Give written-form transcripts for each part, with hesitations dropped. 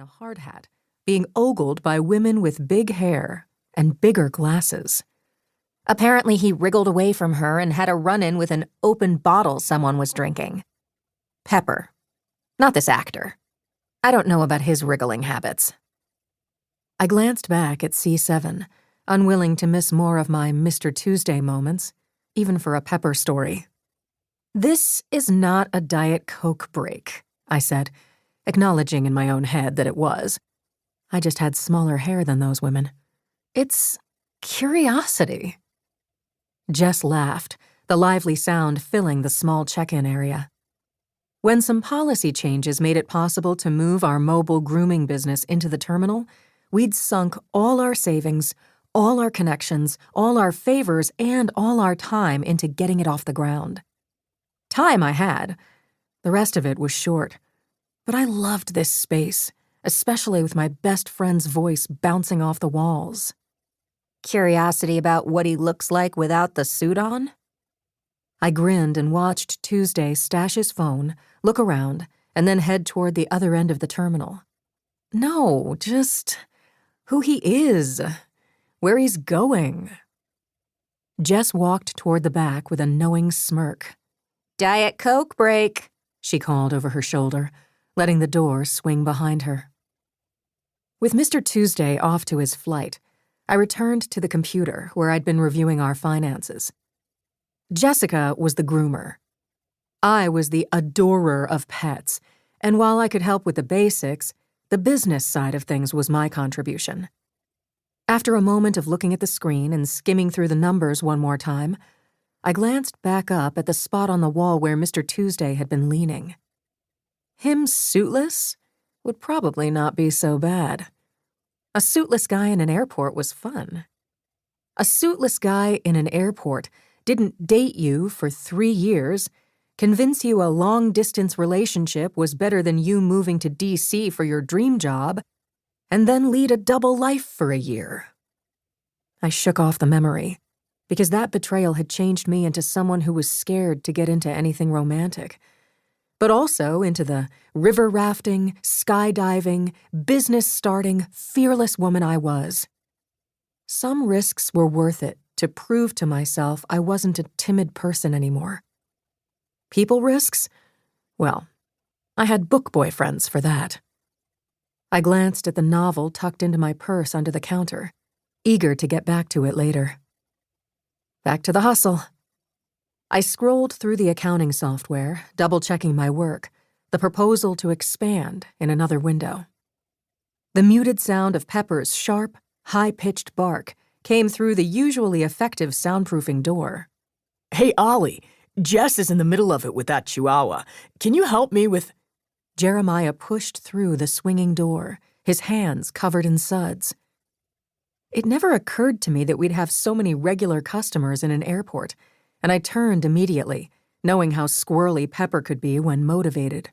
a hard hat, being ogled by women with big hair and bigger glasses. Apparently he wriggled away from her and had a run-in with an open bottle someone was drinking. Pepper. Not this actor. I don't know about his wriggling habits. I glanced back at C7, unwilling to miss more of my Mr. Tuesday moments, even for a Pepper story. "This is not a Diet Coke break," I said, acknowledging in my own head that it was. I just had smaller hair than those women. "It's curiosity." Jess laughed, the lively sound filling the small check-in area. When some policy changes made it possible to move our mobile grooming business into the terminal, we'd sunk all our savings, all our connections, all our favors, and all our time into getting it off the ground. Time I had. The rest of it was short. But I loved this space, especially with my best friend's voice bouncing off the walls. Curiosity about what he looks like without the suit on? I grinned and watched Tuesday stash his phone, look around, and then head toward the other end of the terminal. No, just who he is, where he's going. Jess walked toward the back with a knowing smirk. Diet Coke break, she called over her shoulder, letting the door swing behind her. With Mr. Tuesday off to his flight, I returned to the computer where I'd been reviewing our finances. Jessica was the groomer. I was the adorer of pets, and while I could help with the basics, the business side of things was my contribution. After a moment of looking at the screen and skimming through the numbers one more time, I glanced back up at the spot on the wall where Mr. Tuesday had been leaning. Him suitless would probably not be so bad. A suitless guy in an airport was fun. A suitless guy in an airport didn't date you for 3 years, convince you a long-distance relationship was better than you moving to D.C. for your dream job, and then lead a double life for a year. I shook off the memory, because that betrayal had changed me into someone who was scared to get into anything romantic, but also into the river rafting, skydiving, business-starting, fearless woman I was. Some risks were worth it to prove to myself I wasn't a timid person anymore. People risks? Well, I had book boyfriends for that. I glanced at the novel tucked into my purse under the counter, eager to get back to it later. Back to the hustle. I scrolled through the accounting software, double-checking my work, the proposal to expand in another window. The muted sound of Pepper's sharp, high-pitched bark came through the usually effective soundproofing door. "Hey, Ollie, Jess is in the middle of it with that chihuahua. Can you help me with—" Jeremiah pushed through the swinging door, his hands covered in suds. It never occurred to me that we'd have so many regular customers in an airport, and I turned immediately, knowing how squirrely Pepper could be when motivated.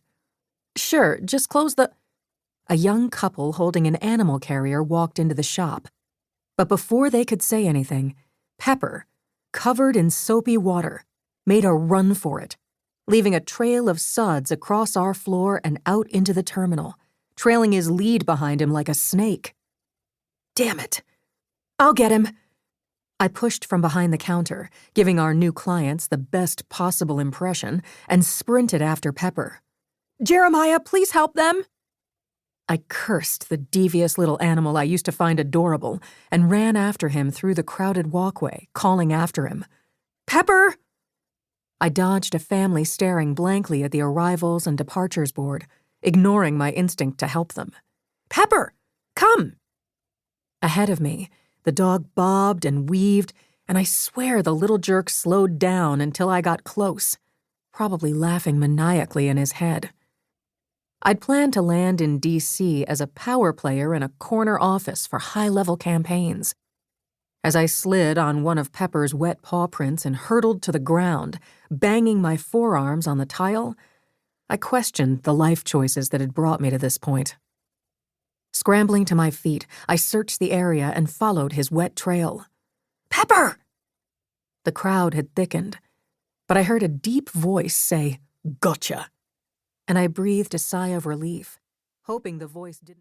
"Sure, just close the—" A young couple holding an animal carrier walked into the shop. But before they could say anything, Pepper, covered in soapy water, made a run for it, leaving a trail of suds across our floor and out into the terminal, trailing his lead behind him like a snake. Damn it! I'll get him! I pushed from behind the counter, giving our new clients the best possible impression, and sprinted after Pepper. "Jeremiah, please help them!" I cursed the devious little animal I used to find adorable and ran after him through the crowded walkway, calling after him. "Pepper!" I dodged a family staring blankly at the arrivals and departures board, ignoring my instinct to help them. "Pepper, come!" Ahead of me, the dog bobbed and weaved, and I swear the little jerk slowed down until I got close, probably laughing maniacally in his head. I'd planned to land in D.C. as a power player in a corner office for high-level campaigns. As I slid on one of Pepper's wet paw prints and hurtled to the ground, banging my forearms on the tile, I questioned the life choices that had brought me to this point. Scrambling to my feet, I searched the area and followed his wet trail. "Pepper!" The crowd had thickened, but I heard a deep voice say, "Gotcha!" And I breathed a sigh of relief, hoping the voice didn't